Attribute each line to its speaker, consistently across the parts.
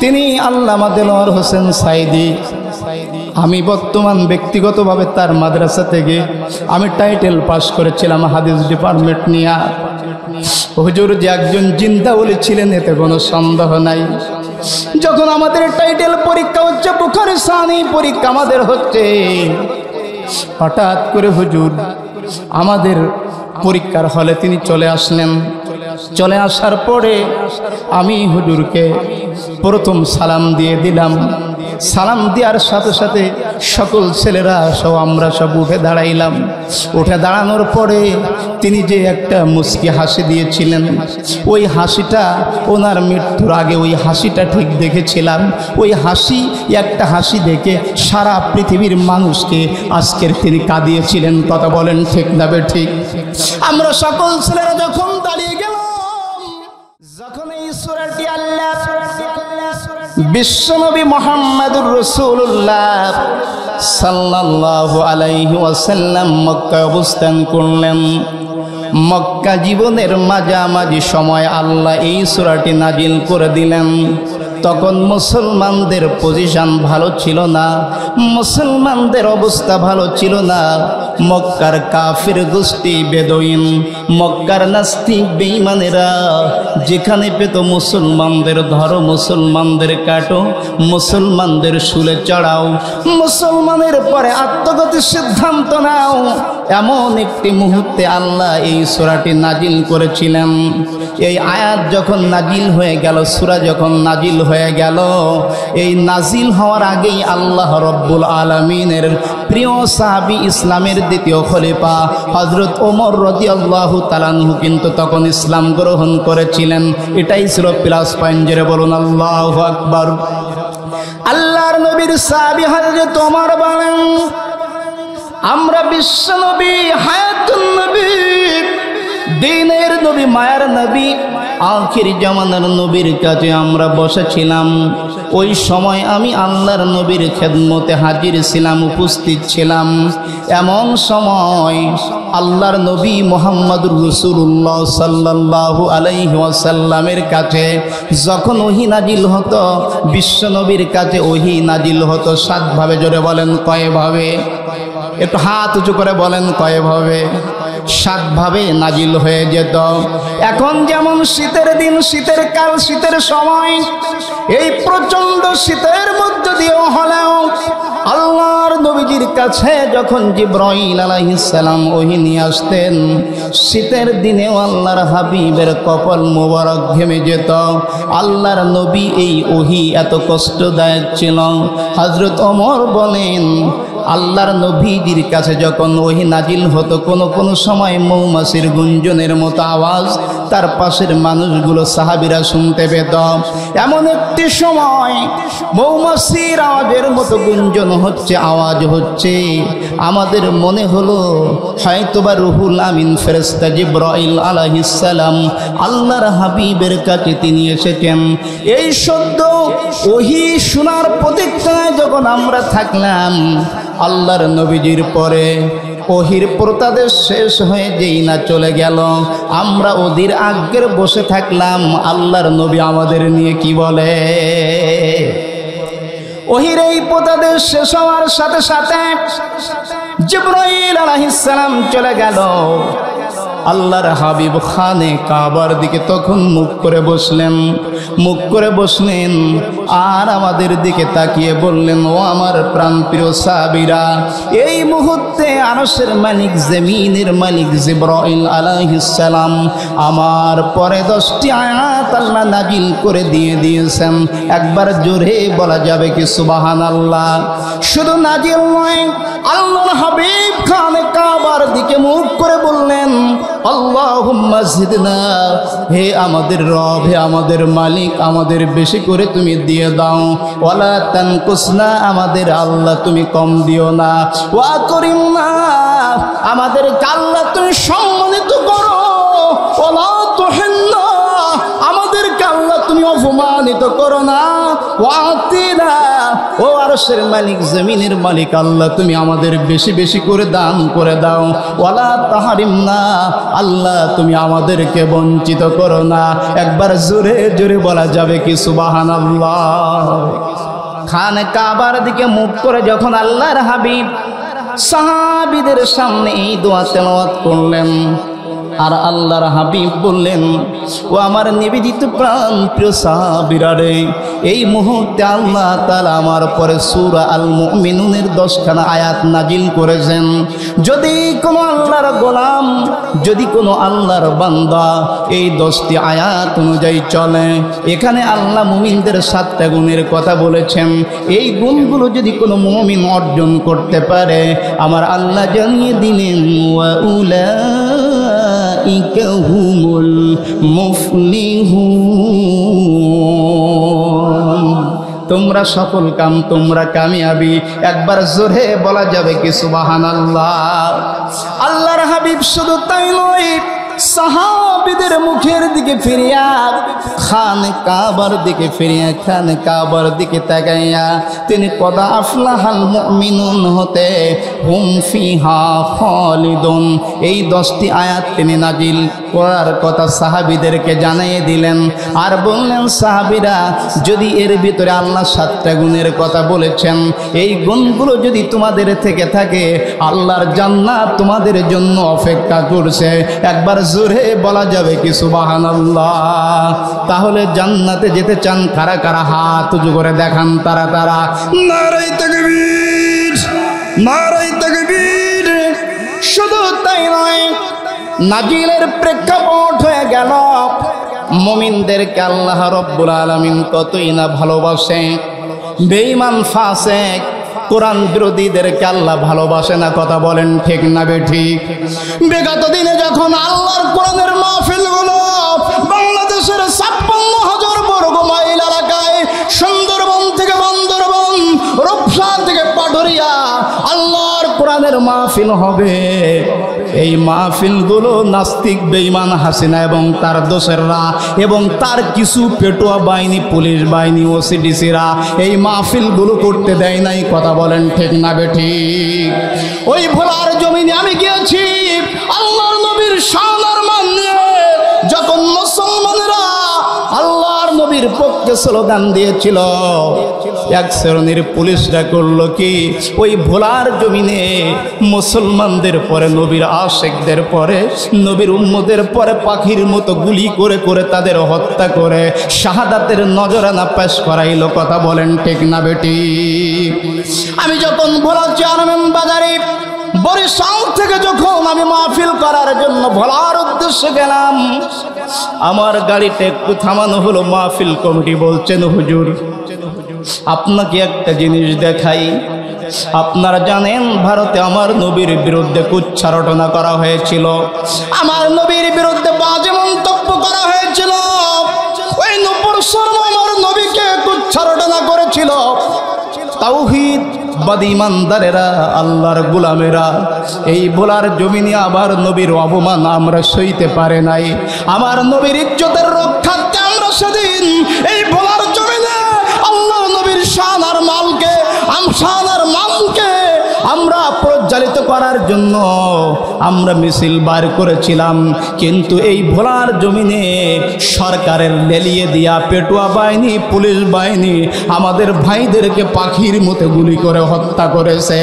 Speaker 1: তিনি আল্লামা দেলোয়ার হোসেন সাইদি। আমি বর্তমান ব্যক্তিগতভাবে তার মাদ্রাসা থেকে আমি টাইটেল পাস করেছিলাম হাদিস ডিপার্টমেন্ট নিয়ে। হুজুর যে একজন জিন্দা ওলি ছিলেন এতে কোনো সন্দেহ নাই। যখন আমাদের টাইটেল পরীক্ষা হচ্ছে, বুখারী সানি পরীক্ষা আমাদের হচ্ছে, হঠাৎ করে হুজুর আমাদের পরীক্ষার হলে তিনি চলে আসলেন। চলে আসার পরে আমি হুজুরকে প্রথম সালাম দিয়ে দিলাম। সালাম দেওয়ার সাথে সাথে সকল ছেলেরা সব আমরা সব উঠে দাঁড়াইলাম। উঠে দাঁড়ানোর পরে তিনি যে একটা মুচকি হাসি দিয়েছিলেন, ওই হাসিটা ওনার মৃত্যুর আগে ওই হাসিটা ঠিক দেখেছিলাম। ওই হাসি একটা হাসি দেখে সারা পৃথিবীর মানুষকে আজকের তিনি কাঁদিয়েছিলেন। কথা বলেন ঠিক না ঠিক? আমরা সকল ছেলেরা যখন দাঁড়িয়ে গেলাম, যখন এই সূরাটি আল্লাহ বিশ্বনবী মুহাম্মদুর রাসূলুল্লাহ সাল্লাল্লাহু আলাইহি ওয়াসাল্লাম মক্কায় অবস্থান করলেন, মক্কা জীবনের মাঝামাঝি সময় আল্লাহ এই সূরাটি নাজিল করে দিলেন। তখন মুসলমানদের পজিশন ভালো ছিল না, মুসলমানদের অবস্থা ভালো ছিল না। মক্কার কাফির গোষ্ঠী বেদুইন, মক্কার নাস্তিক বেঈমানেরা যেখানে পেত মুসলমানদের ধরো, মুসলমানদের কাটো, মুসলমানদের শুলে চড়াও, মুসলমানের পরে আত্মগতির সিদ্ধান্ত নাও। এমন একটি মুহূর্তে আল্লাহ এই সূরাটি নাজিল করেছিলেন। এই আয়াত যখন নাজিল হয়ে গেল, সূরা যখন নাজিল হয়ে গেল, এই নাজিল হওয়ার আগেই আল্লাহ রব্বুল আলামিনের প্রিয় সাহাবী, ইসলামের দ্বিতীয় খলিফা হযরত ওমর রাদিয়াল্লাহু তাআলা আনহু কিন্তু তখন ইসলাম গ্রহণ করেছিলেন। এটাই ছিল প্লাস পয়েন্ট। জোরে বলুন আল্লাহু আকবার। আল্লাহর নবীর সাহাবী হযরত ওমর বলেন, আমরা বিশ্ব নবী, হায়াতুন নবী, দ্বীনের নবী, মায়ার নবী, আখির জামানার নবীর কাছে আমরা বসেছিলাম। ওই সময় আমি আল্লাহর নবীর খেদমতে হাজির ছিলাম, উপস্থিত ছিলাম। এমন সময় আল্লাহর নবী মুহাম্মদুর রাসূলুল্লাহ সাল্লাল্লাহু আলাইহি ওয়াসাল্লামের কাছে যখন ওহী নাজিল হতো, বিশ্ব নবীর কাছে ওহী নাজিল হতো 7 ভাবে। জোরে বলেন কয়ভাবে? একটু হাত উঁচু করে বলেন কয়ভাবে? 7 ভাবে নাজিল হয়ে যেত। এখন যেমন শীতের দিন, শীতের কাল, শীতের সময়, এই প্রচন্ড শীতের মধ্যে দিয়েও হলেও আল্লাহর নবীজির কাছে যখন জিবরাইল আলাইহিস সালাম ওহী নিয়ে আসতেন, শীতের দিনেও আল্লাহর হাবিবের কপাল মোবারক ঘেমে যেত। আল্লাহর নবী এই ওহী এত কষ্টদায়ক ছিল। হযরত ওমর বলেন, আল্লাহর নবীজির কাছে যখন ওহী নাজিল হতো, কোনো সময় মৌমাছির গুঞ্জনের মতো আওয়াজ তার পাশের মানুষগুলো সাহাবীরা শুনতে পেত। এমন একটি সময় মৌমাছির আওয়াজের মতো গুঞ্জন হচ্ছে, আওয়াজ হচ্ছে। আমাদের মনে হলো হয়তোবা রুহুল আমিন ফেরেশতা জিবরাইল আলাইহিস সালাম আল্লাহর হাবিবের কাছে তিনি এসেছেন। এই শব্দ ওহী শোনার প্রতীক্ষায় যখন আমরা থাকলাম, আল্লাহর নবীজির পরে ওহির প্রতাদেশ শেষ হয়ে যেই না চলে গেল, আমরা ওদের আগের বসে থাকলাম। আল্লাহর নবী আমাদের নিয়ে কি বলে? ওহির এই প্রতাদেশ শেষ হওয়ার সাথে সাথে জিবরাইল আলাইহিস সালাম চলে গেল। আল্লাহর হাবিব খানে কাবার দিকে তখন মুখ করে বসলেন আর আমাদের দিকে তাকিয়ে বললেন, ও আমার প্রাণপ্রিয় সাহাবীরা, এই মুহূর্তে আরশের মালিক, জমিনের মালিক জিবরাইল আলাইহিস সালাম আমার পরে 10টি আয়াত আল্লাহ নাজিল করে দিয়েছেন। একবার জোরে বলা যাবে কি সুবহানাল্লাহ? শুধু নাজিল নয়, আল্লাহর হাবিব খানে কাবার দিকে মুখ করে বললেন, আল্লাহুম্মা জিদনা, হে আমাদের রব, হে আমাদের মালিক, আমাদের বেশি করে তুমি দিয়ে দাও। ওয়ালা তানকুসনা, আমাদের আল্লাহ তুমি কম দিও না। ওয়া করিমনা, আমাদের আল্লাহ তুমি সম্মানিত করো। ওয়ালা তুহিন্না, আমাদের আল্লাহ তুমি অপমান অপমানিত করো না। ওয়াতিনা, ও আরশের মালিক, জমিনের মালিক আল্লাহ, তুমি আমাদের বেশি বেশি করে দান করে দাও। ওয়ালা তাহারিমনা, আল্লাহ তুমি আমাদেরকে বঞ্চিত করো না। একবার জোরে জোরে বলা যাবে কি সুবহানাল্লাহ। খানে কাবার দিকে মুখ করে যখন আল্লাহর হাবিব সাহাবীদের সামনে এই দোয়া তেলাওয়াত করলেন, আর আল্লাহর হাবিব বললেন, ও আমার নিবেদিত প্রাণ প্রিয় সাহাবীরা রে, এই মুহূর্তে আল্লাহ তাআলা আমার পরে সূরা আল মুমিনুনের 10খানা আয়াত নাজিল করেছেন। যদি কোনো আল্লাহর গোলাম, যদি কোনো আল্লাহর বান্দা এই 10টি আয়াত অনুযায়ী চলে, এখানে আল্লাহ মুমিনদের 7টা গুণের কথা বলেছেন। এই গুণগুলো যদি কোনো মুমিন অর্জন করতে পারে, আমার আল্লাহ জানিয়ে দিলেন, ওয়া উলাইকা হুমুল মুফলিহুন, তোমরা সফল কাম, তোমরা কামিয়াবি। একবার জোরে বলা যাবে কি সুবহানাল্লাহ। আল্লাহর হাবিব শুধু তাই নয়, সাহাবীদের মুখের দিকে ফিরিয়া, খানে কাবার দিকে ফিরিয়া, খানে কাবার দিকে তাকাইয়া তিনি কদ আফলাহাল মুমিনুন হতে হুম ফিহা খালিদুন, এই 10টি আয়াত তিনি নাজিল করার কথা সাহাবীদেরকে জানিয়ে দিলেন। আর বললেন, সাহাবীরা, যদি এর ভিতরে আল্লাহ 7টা গুণের কথা বলেছেন, এই গুণগুলো যদি তোমাদের থেকে থাকে, আল্লাহর জান্নাত তোমাদের জন্য অপেক্ষা করছে। একবার জোরে বলা যাবে কি সুবহানাল্লাহ। তাহলে জান্নাতে যেতে চান কারা কারা? হাত উঁচু করে দেখান তারা তারা। নারায়ে তাকবীর, নারায়ে তাকবীর। শুধু তাই নয়, নাজিলের প্রেক্ষাপট হয়ে গেল, মুমিনদেরকে আল্লাহ রব্বুল আলামিন কতই না ভালোবাসে। বেঈমান ফাসিক কোরআন বিরোধীদেরকে আল্লাহ ভালোবাসে না। কথা বলেন ঠিক না বেঠিক? বিগত দিনে যখন আল্লাহর কোরআনের মাহফিলগুলো বাংলাদেশের 56,000 বর্গ মাইল এলাকায়, সুন্দরবন থেকে বান্দরবন, রূপসা থেকে পাটুরিয়া, আল্লাহর কোরআনের মাহফিল হবে, এই মাহফিলগুলো নাস্তিক বেঈমান হাসিনা এবং তার দোসররা এবং তার কিছু পেটোয়া বাহিনী, পুলিশ বাহিনী, ওসিডিসিরা এই মাহফিলগুলো করতে দেয় নাই। কথা বলেন ঠিক না বেঠিক? ওই ভোলার জমিনে আমি গিয়েছি, আল্লাহর নবীর শান আর মান নিয়ে যখন মুসলমানেরা আল্লাহর নবীর পক্ষে স্লোগান দিয়েছিল, এক শ্রেণীর পুলিশরা করলো কি, ওই ভোলার জমিনে মুসলমানদের পরে, নবীর আশিকদের পরে, নবীর উম্মতের পরে পাখির মতো গুলি করে করে তাদের হত্যা করে শাহাদাতের নজরানা পেশ করাইলো। কথা বলেন ঠিক না বেটি? আমি যখন ভোলা চেয়ারম্যান বাজারে বরিশাল থেকে যখন আমি মাহফিল করার জন্য ভোলার উদ্দেশ্যে গেলাম, আমার গাড়িতে একটু থামানো হলো। মাহফিল কমিটি বলছেন, হুজুর আপনাকে একটা জিনিস দেখাই। আপনারা জানেন ভারতে আমার নবীর বিরুদ্ধে কুচ্ছা রটনা করা হয়েছিল, আমার নবীর বিরুদ্ধে বাজে মন্তব্য করা হয়েছিল। ওই নূপুর শর্মা আমার নবীকে কুচ্ছা রটনা করেছিল। তাওহীদ বাদী ইমানদারেরা, আল্লাহর গোলামেরা, এই ভোলার জমিনে আবার নবীর অপমান আমরা সইতে পারে নাই। আমার নবীর ইজ্জতের রক্ষার্থে আমরা সেদিন এই ভোলার জমিনে আল্লাহ নবীর শান আর মালকে, শান আর মানকে আমরা প্রজ্বলিত করার জন্য আমরা মিছিল বার করেছিলাম। কিন্তু এই ভোলার জমিনে সরকারের লেলিয়ে দিয়া পেটুয়া বাহিনী, পুলিশ বাহিনী আমাদের ভাইদেরকে পাখির মতো গুলি করে হত্যা করেছে।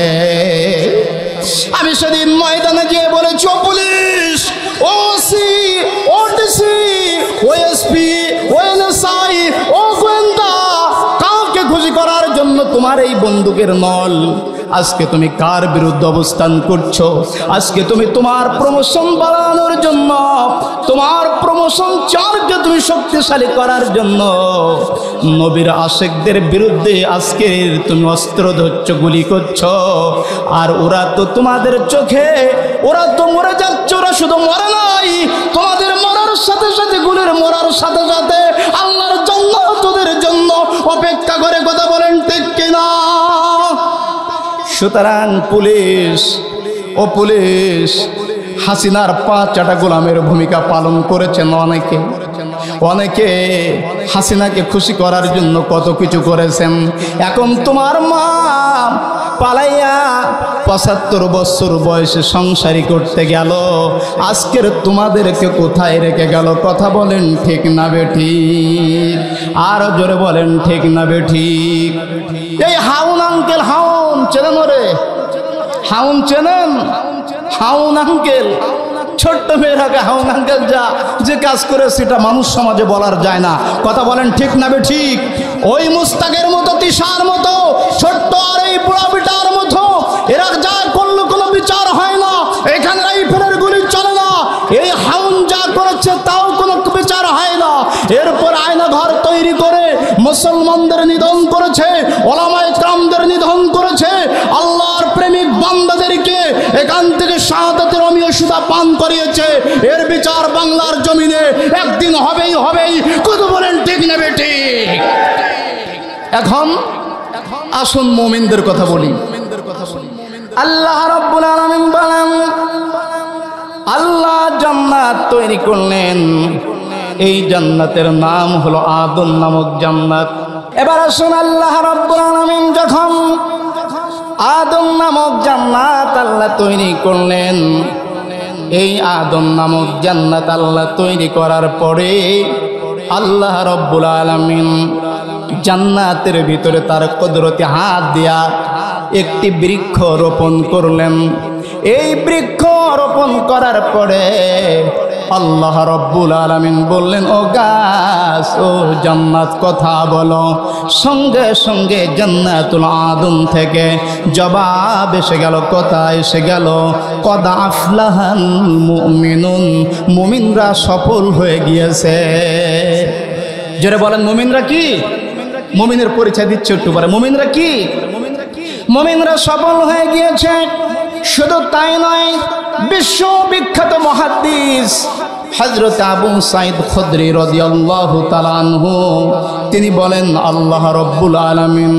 Speaker 1: আমি সেদিন ময়দানে গিয়ে বলেছি, ও পুলিশ, ওসি, ওডিসি, ওএসপি, ওএনএসআই, ও গোয়েন্দা, কাউকে খুশি করার জন্য তোমার এই বন্দুকের নল। আজকে তুমি কার বিরুদ্ধে অবস্থান করছো? আজকে তুমি তোমার প্রমোশন বাড়ানোর জন্য, তোমার প্রমোশন চার্জকে তুমি শক্তিশালী করার জন্য নবীর আশিকদের বিরুদ্ধে আজকে তুমি অস্ত্র ধরছো, গুলি করছো। আর ওরা তো তোমাদের চোখে, ওরা তো মরে যাচ্ছে। ওরা শুধু মরে নাই, তোমাদের মরার সাথে সাথে, গুলির মরার সাথে সাথে আল্লাহর জন্য তোদের জন্য অপেক্ষা করে। কথা বলেন ঠিক কিনা? সুতরাং পুলিশ, ও পুলিশ, হাসিনার 5 চাটা গোলামের ভূমিকা পালন করেছেন অনেকে। অনেকে হাসিনাকে খুশি করার জন্য কত কিছু করেছেন। এখন তোমার মা পালাইয়া ৭৫ বছর বয়সে সংসারী করতে গেল, আজকের তোমাদেরকে কোথায় রেখে গেল? কথা বলেন ঠিক না বেঠিক? আরো জোরে বলেন ঠিক না বেঠিক? এই হাউন আঙ্কেল, হাউন চেনেন? রে হাউন চেনেন? হাউন আঙ্কেল, ছোট্ট মেয়েরাকে হাউন আঙ্কেল যা যে কাজ করে সেটা মানুষ সমাজে বলার যায় না। কথা বলেন ঠিক না বেঠিক? ওই মুস্তাকের মতো, তিশার মতো, ছোট্ট আর এই বুড়া বিটার মতো এরা যা করলো কোনো বিচার হয় না। এখানে রাইফেলের গুলি চলে না। এই হাউন যা করেছে তাও কোনো বিচার হয় না। এরপর আয়না ঘর তৈরি করে মুসলমানদের নিধন করেছে, ওলামায়ে কেরামদের নিধন করেছে, আল্লাহর প্রেমিক বান্দাদেরকে এখান থেকে শাহাদাতের অমীয় সুধা পান করিয়েছে। এর বিচার বাংলার জমিনে একদিন হবেই হবেই। কত বলেন ঠিক না বেঠিক? এখন আসুন মুমিনদের কথা বলি। আল্লাহ রাব্বুল আলামিন বলেন, আল্লাহ জান্নাত তৈরি করলেন। এই জান্নাতের নাম হলো আদম নামক জান্নাত। এবার আসুন, আল্লাহ রাব্বুল আলামিন যখন আদম নামক জান্নাত আল্লাহ তৈরি করলেন, এই আদম নামক জান্নাত আল্লাহ তৈরি করার পরে আল্লাহ রাব্বুল আলামিন জান্নাতের ভিতরে তার কুদরতি হাত দিয়া একটি বৃক্ষ রোপণ করলেন। এই বৃক্ষ রোপণ করার পরে আল্লাহ রাব্বুল আলামিন বললেন, ও গাছ, ও জান্নাত কথা বলো। সঙ্গে সঙ্গে জান্নাতুল আদম থেকে জবাব এসে গেল, কথা এসে গেল, কদ আফলাহাল মুমিনুন, মুমিনরা সফল হয়ে গিয়েছে। যারা বলেন মুমিনরা কি? মুমিনের পরিচয় দিচ্ছে একটু পরে। মুমিনরা কি? মুমিনরা সফল হয়ে গিয়েছে। শুধু তাই নয়, বিশ্ববিখ্যাত মুহাদ্দিস হযরত আবু সাঈদ খুদরি রাদিয়াল্লাহু তাআলা আনহু তিনি বলেন, আল্লাহ রাব্বুল আলামিন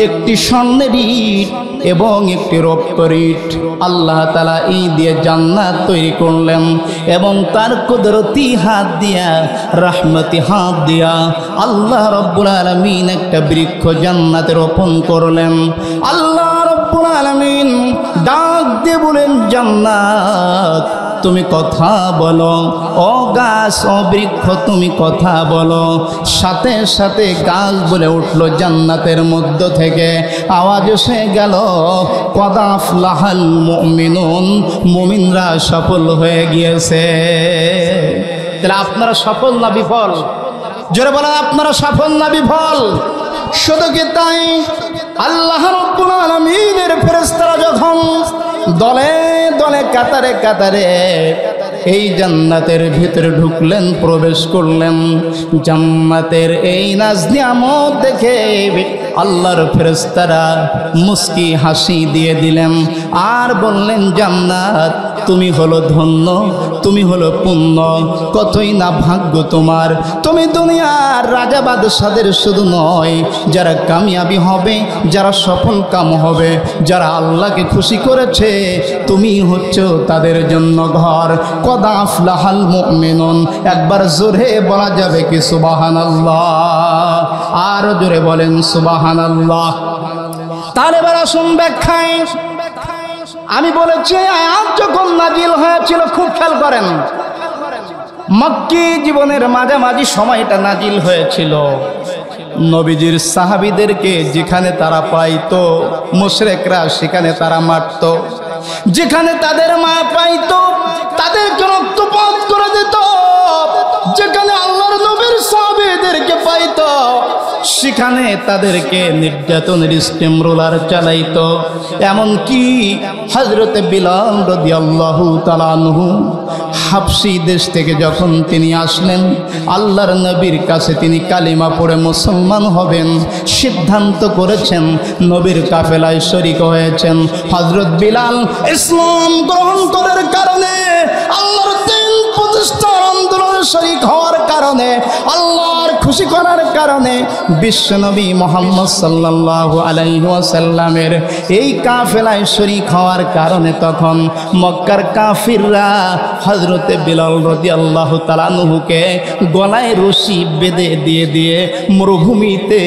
Speaker 1: একটি স্বর্ণের ইট এবং একটি রৌপ্যের ইট আল্লাহ তাআলা এই দিয়ে জান্নাত তৈরি করলেন এবং তার কুদরতি হাত দিয়া, রহমতি হাত দিয়া আল্লাহ রাব্বুল আলামিন একটা বৃক্ষ জান্নাতে রোপণ করলেন। আল্লাহ রাব্বুল আলামিন ডাক দিয়ে বলেন, জান্নাত তুমি কথা বলো। ও গাছ, ও বৃক্ষ তুমি কথা বলো। সাথে সাথে গাছ বলে উঠলো, জান্নাতের মধ্য থেকে আওয়াজ এসে গেল, কদ আফলাহাল মুমিনুন, মুমিনরা সফল হয়ে গিয়েছে। তাহলে আপনারা সফল না বিফল? জোরে বলেন, আপনারা সফল না বিফল? শুধু কি তাই, আল্লাহ রাব্বুল আলামিনের ফেরেশতারা যখন দলে দলে কাতারে কাতারে এই জান্নাতের ভিতরে ঢুকলেন, প্রবেশ করলেন, জান্নাতের এই নাজ নিয়ামত দেখে আল্লাহর ফেরেশতারা মুস্কি হাসি দিয়ে দিলেন আর বললেন, জান্নাত তুমি হলো ধন্য, তুমি হলো পুণ্য, কতই না ভাগ্য তোমার। তুমি দুনিয়ার রাজা বাদশাদের শুধু নয়, যারা কামিয়াবি হবে, যারা সফল কাম হবে, যারা আল্লাহকে খুশি করেছে, তুমি হচ্ছে তাদের জন্য ঘর। কদ আফলাহাল মুমিনুন, একবার জোরে বলা যাবে কি সুবহানাল্লাহ? আর জোরে বলেন সুবহানাল্লাহ। তার এবার আসুন ব্যাখ্যায়। আমি বলেছি আয়াত যখন নাজিল হয়েছিল, খুব খেয়াল করেন, মক্কি জীবনের মাঝামাঝি সময়টা নাজিল হয়েছিল। নবীজির সাহাবীদেরকে যেখানে তারা পাইতো, মুশরিকরা সেখানে তারা মারত। যেখানে তাদের মা পাইতো তাদেরকে রক্তপাত করে দিত। যেখানে আল্লাহর নবীর সাহাবীদেরকে পাইতো সেখানে তাদেরকে নির্যাতনের স্টিমরোলার চালাইতো। এমনকি হযরত বিলাল রাদিয়াল্লাহু তাআলা আনহু হাবশী দেশ থেকে যখন তিনি আসলেন, আল্লাহর নবীর কাছে তিনি কালিমা পড়ে মুসলমান হবেন সিদ্ধান্ত করেছেন, নবীর কাফেলায় শরীক হয়েছেন। হযরত বিলাল ইসলাম গ্রহণ করার কারণে, আল্লাহর দ্বীন প্রতিষ্ঠার আন্দোলনে শরীক হওয়ার কারণে, আল্লাহর খুশি করার কারণে বিশ্বনবী মুহাম্মদ সাল্লাল্লাহু আলাইহি ওয়াসাল্লামের এই কাফেলায় শরীক হওয়ার কারণে তখন মক্কার কাফিররা হযরতে বিলাল রাদিয়াল্লাহু তাআলা আনহুকে গলায় রশি বেঁধে দিয়ে মরুভূমিতে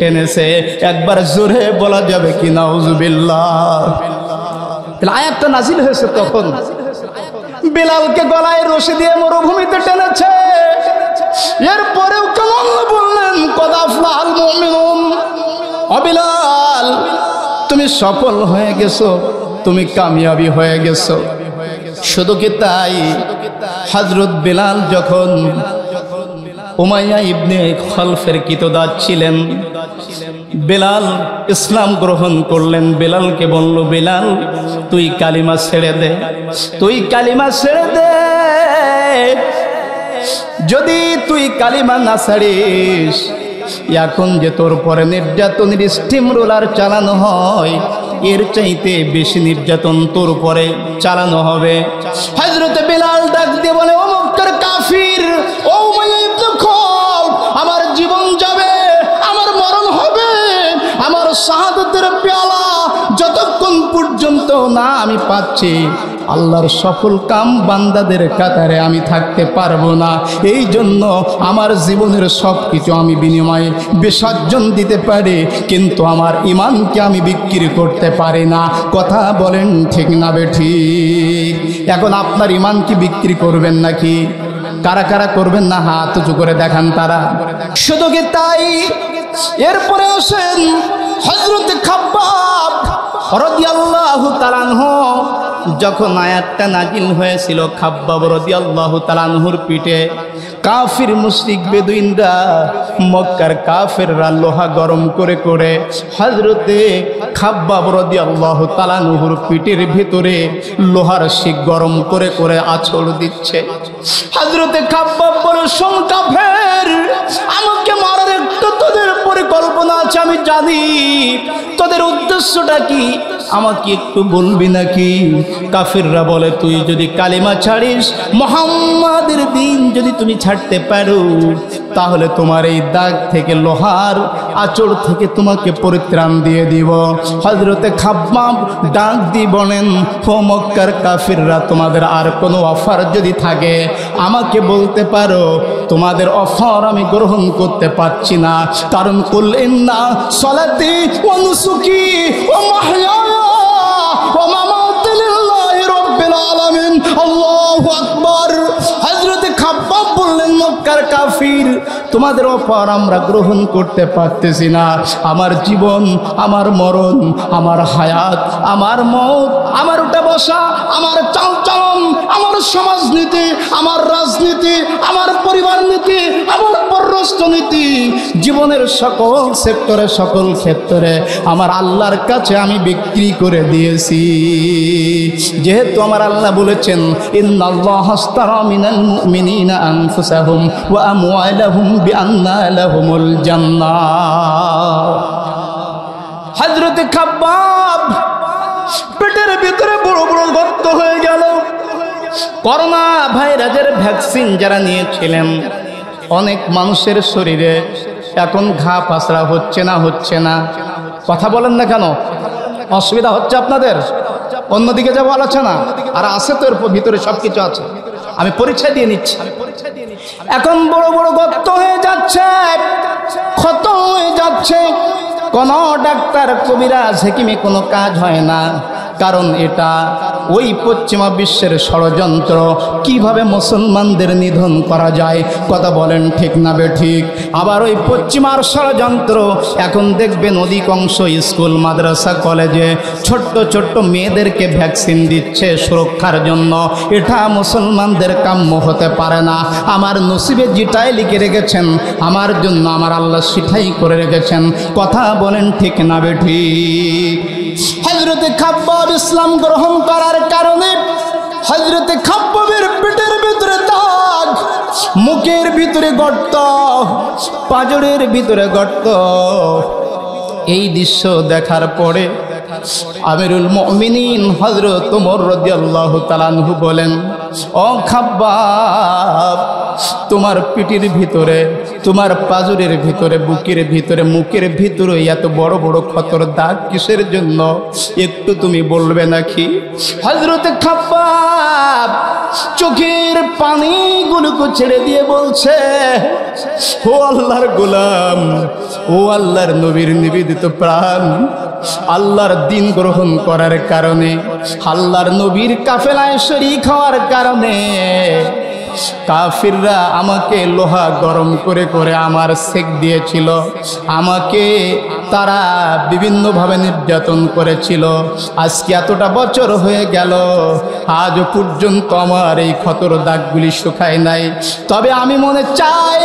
Speaker 1: টেনেছে। একবার জোরে বলা যাবে কি নাউজুবিল্লাহ। তাহলে আয়াতটা নাজিল হয়েছে তখন বিলালকে গলায় রশি দিয়ে মরুভূমিতে টেনেছে। এরপরেও কেমন বললেন কদ আফলাহাল মুমিনুন, ও বিলাল তুমি সফল হয়ে গেছো, তুমি কামিয়াবি হয়ে গেছো। শুধু কি তাই, হযরত বিলাল যখন উমাইয়া ইবনে খালফের কিতদার ছিলেন, বিলাল ইসলাম গ্রহণ করলেন। বিলালকে বলল, বিলাল তুই কালিমা ছেড়ে দে, তুই কালিমা ছেড়ে দে। যদি তুই কালিমা না ছাড়িস, এখন যে তোর পরে নির্যাতনের স্টিম রোলার চালানো হয়, এর চাইতে বেশি নির্যাতন তোর পরে চালানো হবে। হযরত বিলাল ডাক দিয়ে বলে, ও মক্কার কাফির, ও উমাইয়া ইবনে খালফ, আমার জীবন যাবে, আমার মরণ হবে, আমার শাহাদাতের পেয়ালা যতক্ষণ পর্যন্ত না আমি পাচ্ছি, আল্লাহর সফল কাম বান্দাদের কাতারে আমি থাকতে পারবো না। এই জন্য আমার জীবনের সব কিছু আমি বিনিময়ে বিসর্জন দিতে পারি, কিন্তু আমার ইমানকে আমি বিক্রি করতে পারি না। কথা বলেন ঠিক না বেঠিক? এখন আপনার ইমান কি বিক্রি করবেন নাকি? কারা কারা করবেন না হাত উঁচু করে দেখান তারা। শুধু কি তাই, এরপরে আসেন হযরত খাব্বাব রাদিয়াল্লাহু তাআলা আনহু। যখন আয়াতটা নাজিল হয়েছিল, খাব্বাব রাদিয়াল্লাহু তাআলা আনহুর পিঠে কাফির মুশরিক বেদুইনরা, মক্কার কাফেররা লোহা গরম করে করে হযরতে খাব্বাব রাদিয়াল্লাহু তাআলা আনহুর পিঠের ভিতরে লোহার শিক গরম করে করে আছড় দিচ্ছে। হযরতে খাব্বাব বলে, শোন কাফের, আমাকে মারার একটু তোদের পরিকল্পনা আছে, আমি জানি তোদের উদ্দেশ্যটা কি, আমাকে একটু বলবি নাকি? কাফিররা বলে, তুই যদি কালিমা ছাড়িস, মুহাম্মাদের দিন যদি তুমি ছাড়তে পারো, তাহলে তোমার এই দাগ থেকে, লোহার আঁচড় থেকে তোমাকে পরিত্রাণ দিয়ে দিব। হযরতে খাব্বাব ডাক দিয়ে বলেন, ও মক্কার কাফিররা, তোমাদের আর কোনো অফার যদি থাকে আমাকে বলতে পারো, তোমাদের অফার আমি গ্রহণ করতে পারছি না। কারণ কুল ইন্না সলাতি ওয়া নুসুকি ওয়া মাহইয়ায়া ওয়া মামাতি লিল্লাহি রাব্বিল আলামিন, আল্লাহু আকবার। হযরত খাব্বাব বললেন, মক্কার কাফির, তোমাদের অফার আমরা গ্রহণ করতে পারতেছি না। আমার জীবন, আমার মরণ, আমার হায়াত, আমার মত, আমার উঠা বসা, আমার চালচলন, আমার সমাজনীতি, আমার রাজনীতি, আমার পরিবার নীতি, আমার পররাষ্ট্রনীতি, জীবনের সকল সেক্টরে, সকল ক্ষেত্রে আমার আল্লাহর কাছে আমি বিক্রি করে দিয়েছি। যেহেতু আমার আল্লাহ বলেছেন, ইন্নাল্লাহা আশতারা মিনাল মুমিনিনা আনফুসাহুম ওয়া আমওয়ালাহুম বিআন্না লাহুমুল জান্নাহ। হযরত খাব্বাব পেটের ভিতরে বড় বড় গর্ত হয়ে গেল। করোনা ভাইরাসের ভ্যাকসিন যারা নিয়েছিলেন, অনেক মানুষের শরীরে এখন ঘা পাসরা হচ্ছে না। কথা বলেন না কেন? অসুবিধা হচ্ছে আপনাদের? অন্যদিকে যা বলা আছে না, আর আছে তো এর ভিতরে সবকিছু আছে, আমি পরিচয় দিয়ে নিচ্ছি। এখন বড় বড় গর্ত হয়ে যাচ্ছে, ক্ষত হয়ে যাচ্ছে, কোন ডাক্তার কবিরাজ হেকিমে কোনো কাজ হয় না। কারণ এটা ওই পশ্চিমা বিশ্বের ষড়যন্ত্র, কিভাবে মুসলমানদের নিধন করা যায়। কথা বলেন ঠিক না বেঠিক? আবার ওই পশ্চিমার ষড়যন্ত্র, এখন দেখবেন অধিকাংশ স্কুল, মাদ্রাসা, কলেজে ছোট্ট ছোট্ট মেয়েদেরকে ভ্যাকসিন দিচ্ছে সুরক্ষার জন্য। এটা মুসলমানদের কাম্য হতে পারে না। আমার নসিবে যেটাই লিখে রেখেছেন আমার জন্য আমার আল্লাহ সেটাই করে রেখেছেন। কথা বলেন ঠিক না বেঠিক? হযরতে খাব্বাব ইসলাম গ্রহণ করার কারণে হযরতে খাব্বাবের পেটের ভিতরে দাগ, মুখের ভিতরে গর্ত, পাঁজরের ভিতরে গর্ত। এই দৃশ্য দেখার পরে আমিরুল মুমিনিন হযরত ওমর রাদিয়াল্লাহু তাআলা আনহু বলেন, ও খাব্বাব, তোমার পিঠির ভিতরে, তোমার পাজরের ভিতরে, বুকের ভিতরে, মুখের ভিতরে এত বড় বড় ক্ষতর দাগ কিসের জন্য একটু তুমি বলবে নাকি? হযরত খাব্বাব চোখের পানিগুলোকে ছেড়ে দিয়ে বলছে, ও আল্লাহর গোলাম, ও আল্লাহর নবীর নিবেদিত প্রাণ, আল্লাহর দিন গ্রহণ করার কারণে, আল্লাহর নবীর কাফেলায় শরীক হওয়ার কারণে কাফিররা আমাকে লোহা গরম করে করে আমার সেক দিয়েছিল, আমাকে তারা বিভিন্নভাবে নির্যাতন করেছিল। আজকে এতটা বছর হয়ে গেল, আজ পর্যন্ত আমার এই ক্ষতর দাগগুলি শুকায় নাই। তবে আমি মনে চাই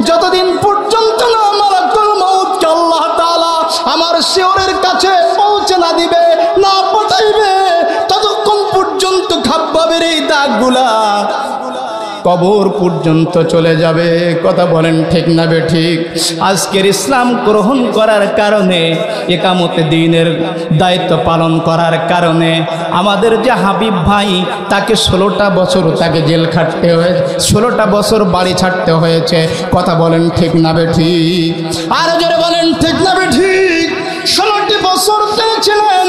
Speaker 1: যতদিন পর্যন্ত না মালাকুল মউত আল্লাহ তাআলা আমার শিয়রের কাছে পৌঁছে না দিবে, না পাঠাইবে, ততক্ষণ পর্যন্ত খাব্বাবের এই দাগগুলা কবর পর্যন্ত চলে যাবে। কথা বলেন ঠিক না বেঠিক? আজকের ইসলাম গ্রহণ করার কারণে, একামতে দ্বীনের দায়িত্ব পালন করার কারণে আমাদের যে হাবিব ভাই, তাকে 16টা বছর তাকে জেল খাটতে হয়েছে, 16টা বছর বাড়ি ছাড়তে হয়েছে। কথা বলেন ঠিক না বেঠিক? আর জোরে বলেন ঠিক না বেঠিক? 16টি বছর তিনি ছিলেন,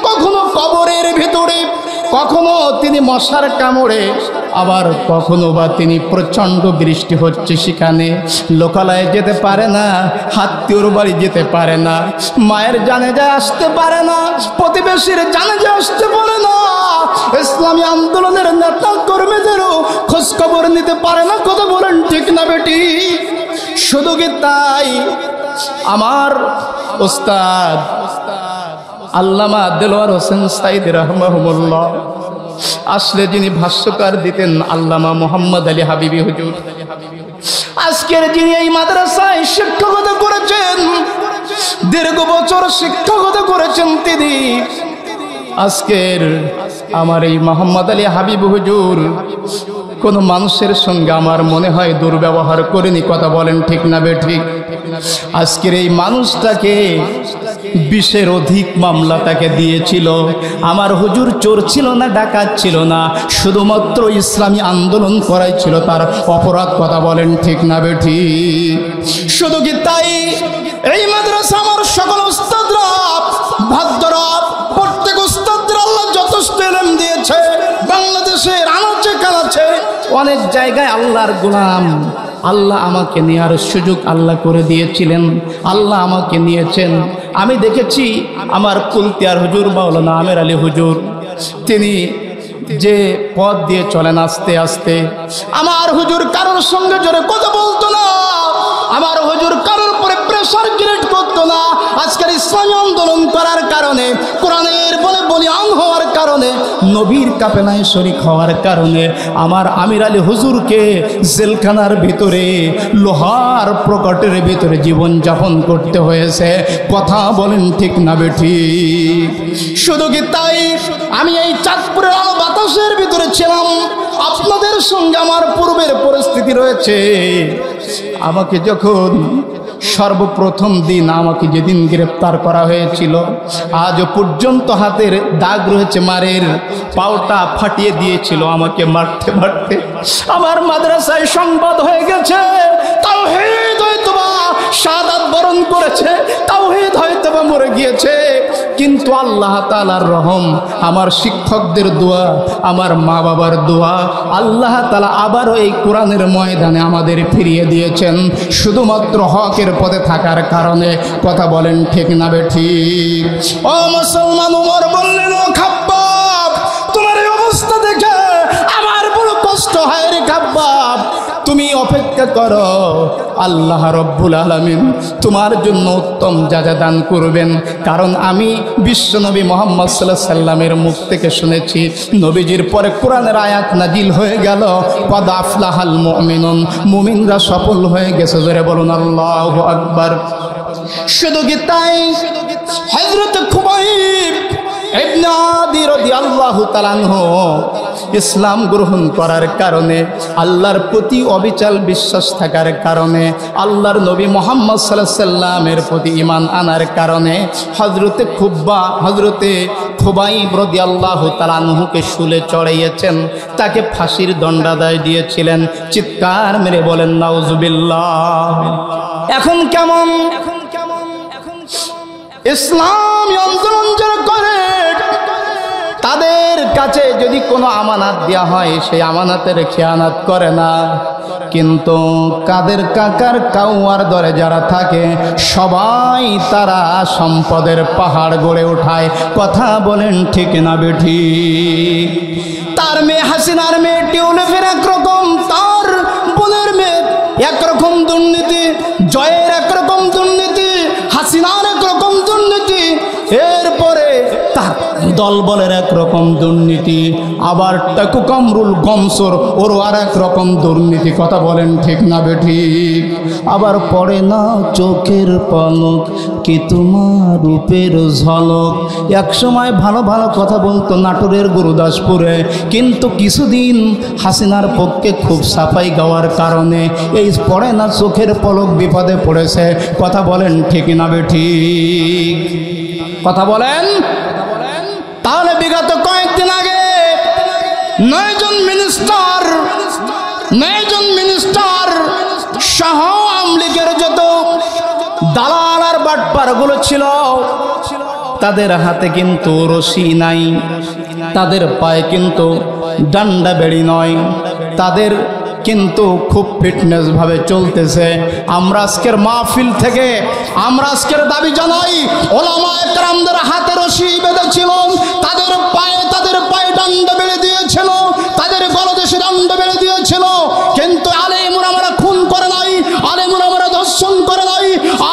Speaker 1: কখনো কবরের ভিতরে, কখনো তিনি মশার কামড়ে, আবার কখনো বা তিনি প্রচণ্ড বৃষ্টি হচ্ছে সেখানে লোকালয়ে যেতে পারে না, আত্মীয়র বাড়ি যেতে পারে না, মায়ের জানাজায় আসতে পারে না, প্রতিবেশীর জানাজায় আসতে পারে না, ইসলামী আন্দোলনের নেতা কর্মীদেরও খোঁজখবর নিতে পারে না। কথা বলেন ঠিক না বেটি? শুধু কি তাই, আমার ওস্তাদ আল্লামা দেলোয়ার হোসেন সাইদ রাহমাহুল্লাহ আসলে যিনি ভাষ্যকার দিতেন আল্লামা মোহাম্মদ আলী হাবিবি হুজুর, আজকের যিনি এই মাদ্রাসায় শিক্ষকতা করেছেন, দীর্ঘ বছর শিক্ষকতা করেছেন, তিনি আজকের আমার এই মোহাম্মদ আলী হাবিব হুজুর কোনো মানুষের সঙ্গে আমার মনে হয় দুর্ব্যবহার করেনি। কথা বলেন ঠিক না বেঠিক? আজকের এই মানুষটাকে 20-এর অধিক মামলা তাকে দিয়েছিল। আমার হুজুর চোর ছিল না, ডাকাত ছিল না, শুধুমাত্র ইসলামী আন্দোলন করাই ছিল তার অপরাধ। কথা বলেন ঠিক না বেঠিক? শুধু কি তাই, এই মাদ্রাসা আমার সকল উস্তাদরা, ভাদ্রা, প্রত্যেক উস্তাদরা আল্লাহ যথেষ্ট ইলম দিয়েছে। বাংলাদেশের আনাচে কানাচে অনেক জায়গায় আল্লাহর গোলাম, আল্লাহ আমাকে নেওয়ার সুযোগ আল্লাহ করে দিয়েছিলেন, আল্লাহ আমাকে নিয়েছেন। আমি দেখেছি আমার কুলতিয়ার হুজুর মাওলানা আমের আলী হুজুর, তিনি যে পথ দিয়ে চলেন আস্তে আস্তে, আমার হুজুর কারোর সঙ্গে জোরে কথা বলতো না, আমার হুজুর কারোর উপরে প্রেশার ক্রিয়েট করতো না। আজকের ইসলামী আন্দোলন করার কারণে, কোরআনের বলে বলিয়ান হওয়ার কারণে, নবীর কাফেলায় শরীক হওয়ার কারণে আমার আমির আলী হুজুরকে জেলখানার ভিতরে, লোহার প্রকটের ভিতরে জীবন যাপন করতে হয়েছে। কথা বলেন ঠিক না বেঠিক? শুধু কি তাই, আমি এই চাঁদপুরের আলো বাতাসের ভিতরে ছিলাম, আপনাদের সঙ্গে আমার পূর্বের পরিস্থিতি রয়েছে। আমাকে যখন সর্বপ্রথম দিন, আমাকে যেদিন গ্রেপ্তার করা হয়েছিল, আজও পর্যন্ত হাতের দাগ রয়েছে, মারের পাওটা ফাটিয়ে দিয়েছিল আমাকে মারতে মারতে। আমার মাদ্রাসায় সংবাদ হয়ে গেছে, তাওহীদ হয়তোবা শাহাদাত বরণ করেছে, তাওহীদ হয়তোবা মরে গিয়েছে, কিন্তু আল্লাহ তাআলার রহম, আমার শিক্ষকদের দোয়া, আমার মা বাবার দোয়া, আল্লাহ তাআলা আবারও এই কোরআনের ময়দানে আমাদের ফিরিয়ে দিয়েছেন, শুধুমাত্র হকের পথে থাকার কারণে। কথা বলেন ঠিক না বেঠিক? ও মুসলমান, ওমর বললেন, ও খাব্বাব, তোমার এই অবস্থা দেখে আমার বড় কষ্ট হয় রে খাব্বাব, তুমি অপেক্ষা করো, আল্লাহ রব্বুল আলামিন তোমার জন্য উত্তম যাজা দান করবেন। কারণ আমি বিশ্বনবী মুহাম্মদ সাল্লাল্লাহু আলাইহি সাল্লামের মুখ থেকে শুনেছি, নবীজির পরে কোরআনের আয়াত নাজিল হয়ে গেল, কদ আফলাহাল মুমিনুন, মুমিনরা সফল হয়ে গেছে। জোরে বলুন আল্লাহু আকবার। শুধু কি তাই, হযরত খুবাইব ইবনে আদি রাদিয়াল্লাহু তাআলা আনহু ইসলাম গ্রহণ করার কারণে, আল্লাহর প্রতি অবিচল বিশ্বাস থাকার কারণে, আল্লাহর নবী মুহাম্মদ সাল্লাল্লাহু আলাইহি সাল্লামের প্রতি ঈমান আনার কারণে হযরতে খুব্বা, হযরতে খুবাইব রাদিয়াল্লাহু তাআলা আনহুকে শুলে চড়িয়েছেন, তাকে ফাঁসির দণ্ডাদেশ দিয়েছিলেন। চিৎকার মেরে বলেন নাউজুবিল্লাহ। এখন কেমন ইসলামী আন্দোলন যারা করে, তাদের কাছে যদি কোনো আমানত দেওয়া হয় সেই আমানতের খেয়ানত করে না, কিন্তু কাদের কাকার কাউয়ার দরে যারা থাকে সবাই তারা সম্পদের পাহাড় গড়ে ওঠায়। কথা বলেন ঠিক না বেঠিক? তার মেয়ে হাসিনার মেয়ে টিউলিপের একরকম, তার বোনের মেয়ে একরকম দুর্নীতি, জয়ের একরকম দুর্নীতি, হাসিনার একরকম দুর্নীতি, এরপরে তার দলবলের একরকম দুর্নীতি, আবার টাকু কামরুল গমসর ওর আর একরকম দুর্নীতি। কথা বলেন ঠিক না বেঠিক? আবার পড়ে না চোখের পলক কি তোমার রূপের ঝলক। এক সময় ভালো ভালো কথা বলতো নাটোরের গুরুদাসপুরে, কিন্তু কিছুদিন হাসিনার পক্ষে খুব সাফাই গাওয়ার কারণে এই পড়ে না চোখের পলক বিপদে পড়েছে। কথা বলেন ঠিক না বেঠিক? কথা বলেন। তাহলে বিগত কয়েকদিন আগে 9 জন মিনিস্টার সহ আওয়ামী লীগের যত দালাল আর বাটপারগুলো ছিল, তাদের হাতে কিন্তু রশি নাই, তাদের পায়ে কিন্তু ডান্ডা বেড়ি নয়, তাদের কিন্তু খুব ফিটনেস ভাবে চলতেছে। আমরা আজকের মাহফিল থেকে আমরা আজকের দাবি জানাই, ওলামায়ে কেরামদের হাতে রশি বেঁধেছিল, তাদের পায়ে ডান্ডা বেড়ে দিয়েছিল, তাদের গলদেশে ডান্ডা বেড়ে দিয়েছিল, কিন্তু আলেম ওলামারা খুন করে নাই, আলেম ওলামারা ধর্ষণ করে নাই।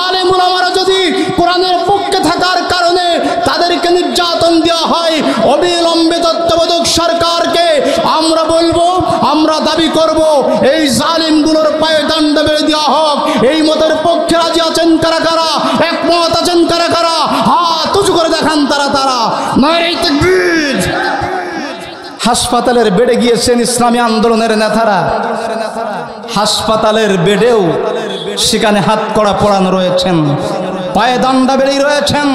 Speaker 1: আলেম ওলামারা যদি কোরআনের পক্ষে থাকার কারণে তাদেরকে নির্যাতন দেওয়া হয়, অবিলম্বে তত্ত্বাবধায়ক সরকারকে আমরা বলবো, আমরা দাবি করব এই জালিমগুলোর পায়ে ডান্ডা বেড়ে দেওয়া হোক। এই মতের পক্ষে রাজি আছেন কারা কারা? একমত আছেন কারা কারা? হাত উঁচু করে দেখান তারা তারা। নারে তাকবীর। হাসপাতালের বেডে গিয়েছেন ইসলামী আন্দোলনের নেতারা, হাসপাতালের বেডেও সেখানে হাত কড়া পড়ানো রয়েছেন, পায়ে ডান্ডা বেড়েই রয়েছেন,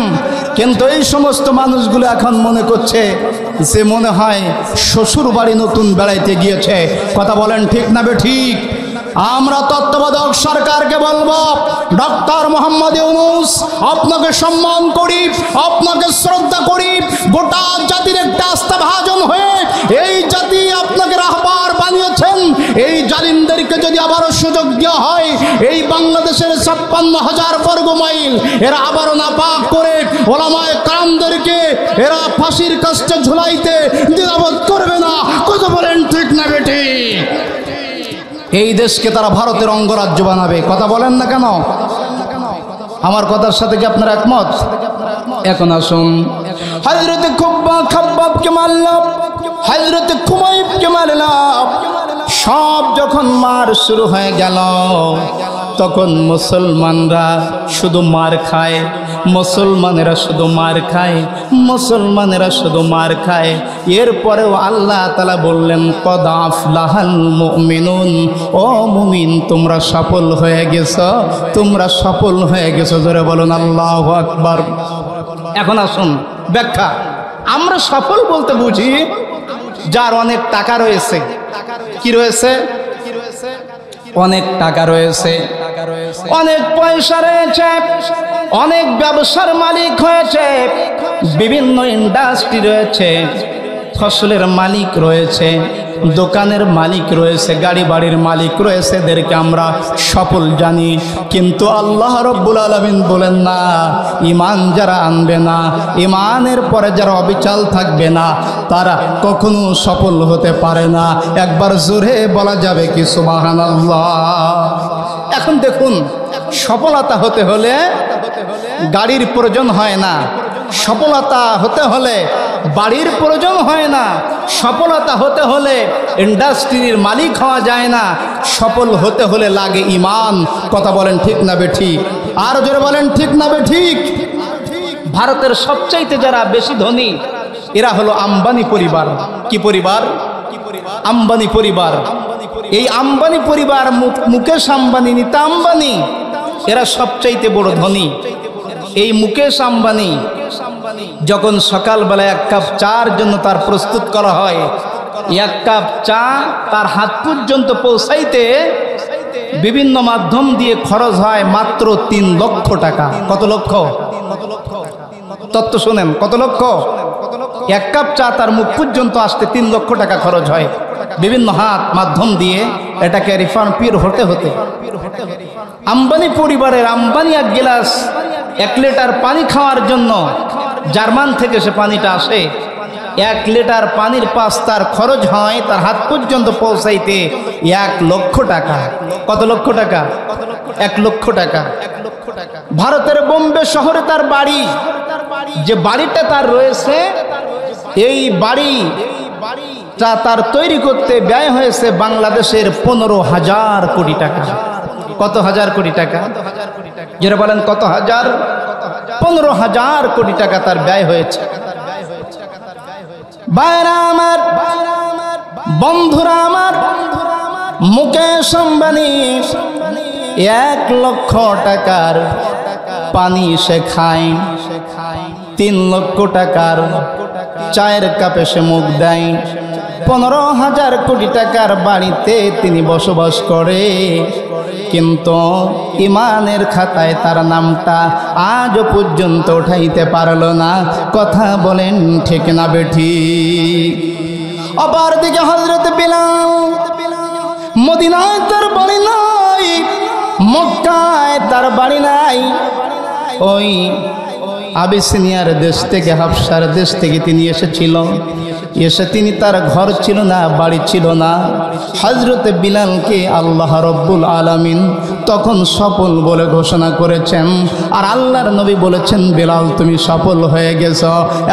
Speaker 1: কিন্তু এই সমস্ত মানুষগুলো এখন মনে করছে যে মনে হয় শ্বশুর বাড়ি নতুন বেড়াইতে গিয়েছে। কথা বলেন ঠিক না বেঠিক? আমরা তত্ত্বাবধায়ক সরকারকে বলবো, ডক্টর মোহাম্মদ ইউনূস, আপনাকে সম্মান করি, আপনাকে শ্রদ্ধা করি, গোটা জাতির একটা আস্থাভাজন হয়ে এই জাতি আপনাকে রাহবার বানিয়েছেন। এই জালিমদেরকে যদি আবারও সুযোগ দেওয়া হয়, এই বাংলাদেশের 56,000 বর্গ মাইল এরা আবারও নাপাক করে ওলামায়ে কেরামদেরকে এরা ফাঁসির কাস্টে ঝুলাইতে দ্বিধাবোধ করবে না। কথা বলেন ঠিক না বেঠিক? এই দেশকে তারা ভারতের অঙ্গরাজ্য বানাবে। কথা বলেন না কেন? আমার কথার সাথে কি আপনারা একমত? এখন আসুন, হযরতে খাব্বাবকে মারলাম, হযরতে খুবাইবকে মারলাম, সব যখন মার শুরু হয়ে গেল, তখন মুসলমানরা শুধু মার খায়, মুসলমানেরা শুধু মার খায়, মুসলমানেরা শুধু মার খায়। এরপরেও আল্লাহ তাআলা বললেন, কদ আফলাহাল মুমিনুন, ও মুমিন তোমরা সফল হয়ে গেছো, তোমরা সফল হয়ে গেছো। জোরে বলুন আল্লাহু আকবার। এখন আসুন ব্যাখ্যা। আমরা সফল বলতে বুঝি যার অনেক টাকা রয়েছে। কি রয়েছে? অনেক টাকা রয়েছে, অনেক পয়সা রয়েছে, অনেক ব্যবসার মালিক হয়েছে, বিভিন্ন ইন্ডাস্ট্রি রয়েছে, ফসলের মালিক রয়েছে, দোকানের মালিক রয়েছে, গাড়ি বাড়ির মালিক রয়েছে, এদেরকে আমরা সফল জানি। কিন্তু আল্লাহ রাব্বুল আলামিন বলেন না, ঈমান যারা আনবে না, ঈমানের পরে যারা অবিচল থাকবে না, তারা কখনো সফল হতে পারে না। একবার জোরে বলা যাবে কি সুবহানাল্লাহ? এখন দেখুন, সফলতা হতে হলে গাড়ির প্রয়োজন হয় না, সফলতা হতে হলে বাড়ির প্রয়োজন হয় না, সফলতা হতে হলে ইন্ডাস্ট্রির মালিক হওয়া যায় না, সফল হতে হলে লাগে ঈমান। কথা বলেন ঠিক না বেঠিক? আর জোরে বলেন ঠিক না বেঠিক? ভারতের সবচাইতে যারা বেশি ধনী এরা হলো আম্বানি পরিবার। কি পরিবার? আম্বানি পরিবার। এই আম্বানি পরিবার, মুকেশ আম্বানি, নীতা আম্বানি, এরা সবচাইতে বড় ধনী। এই মুকেশ আম্বানি যখন সকালবেলা এক কাপ চার জন্য তার প্রস্তুত করা হয়, এক কাপ চা তার হাত পর্যন্ত পৌঁছাইতে বিভিন্ন মাধ্যম দিয়ে খরচ হয় মাত্র 3 লক্ষ টাকা। কত লক্ষ? তত্ত্ব শোনেন, কত লক্ষ? এক কাপ চা তার মুখ পর্যন্ত আসতে 3 লক্ষ টাকা খরচ হয় বিভিন্ন হাত মাধ্যম দিয়ে। এটাকে রিফাইন পিওর হতে হতে আম্বানি পরিবারের আম্বানি এক গিলাস 1 লিটার পানি খাওয়ার জন্য জার্মান থেকে সে পানিটা আসে। 1 লিটার পানির পাশ তার খরচ হয় তার হাত পর্যন্ত পৌঁছাইতে 1 লক্ষ টাকা। কত লক্ষ টাকা? 1 লক্ষ টাকা। ভারতের বোম্বে শহরে তার বাড়ি, যে বাড়িটা তার রয়েছে, এই বাড়িটা তার তৈরি করতে ব্যয় হয়েছে বাংলাদেশের 15,000 কোটি টাকা। কত হাজার কোটি টাকা? যারা বলেন কত হাজার? 15,000 কোটি টাকা তার ব্যয় হয়েছে। ভাইরা আমার, বন্ধুরা আমার, মুকেশ আম্বানি 1 লক্ষ টাকার পানি সে খায়, 3 লক্ষ টাকার চায়ের কাপে সে মুখ দেয়। 15,000 কোটি টাকার বাড়িতে তিনি বসবাস করে, কিন্তু ইমানের খাতায় তার নামটা আজও পর্যন্ত উঠাইতে পারল না। কথা বলেন ঠিক না বেঠিক? অপর দিকে হযরত বিলাল, মদিনায় তার বাড়ি নাই, মক্কায় তার বাড়ি নাই, ওই আবিসিনিয়ার দেশ থেকে, হাবশার দেশ থেকে তিনি এসেছিল। এসে তিনি, তার ঘর ছিল না, বাড়ি ছিল না। হযরত বিলালকে আল্লাহ রব্বুল আলামিন তখন সফল বলে ঘোষণা করেছেন। আর আল্লাহর নবী বলেছেন, বিলাল তুমি সফল হয়ে গেছ।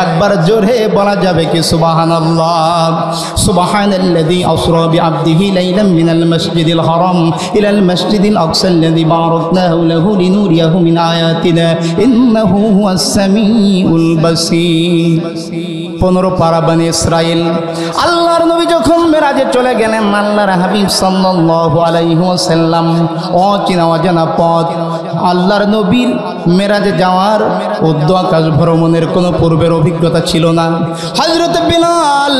Speaker 1: একবার জোরে বলা যাবে কি সুবহানাল্লাহ? সুবহানাল্লাযী আসরা বিআবদিহি লাইলাম মিনাল মাসজিদিল হারাম ইলাল মাসজিদিল আকসাল্লাযী বারাকনাহু লাহু লিনুরিয়াহু মিন আয়াতিনা ইন্নাহু হুয়াস সামিউল বাসীর। 15 পারা বনি ইসরাইল। আল্লাহর নবী যখন মেরাজে চলে গেলেন, আল্লাহর হাবিব সাল্লাল্লাহু আলাইহি ওয়াসাল্লাম অচেনা অজানা পথ, আল্লাহর নবীর মেরাজে যাওয়ার উদ্দ আকাশ ভ্রমণের কোনো পূর্বের অভিজ্ঞতা ছিল না। হযরত বিলাল,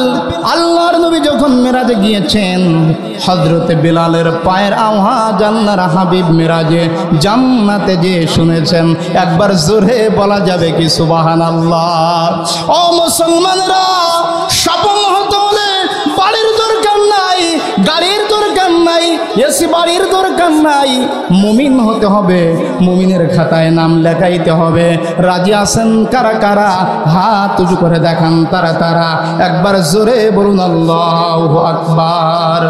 Speaker 1: আল্লাহর নবী যখন মেরাজে গিয়েছেন, হযরত বিলালের পায়ের আওয়াজ আল্লাহর হাবিব মেরাজে জান্নাতে যে শুনেছেন। একবার জোরে বলা যাবে কি সুবহানাল্লাহ? ও মুসলমানরা, সফল হতে হলে বাড়ির দরকার নাই, গাড়ির দরকার নাই, এসি বাড়ির দরকার নাই, মুমিন হতে হবে। মুমিনের খাতায় নাম লেখাইতে হবে। রাজি আছেন কারা কারা? হাত উঁচু করে দেখান তারা তারা। একবার জোরে বলুন আল্লাহু আকবার।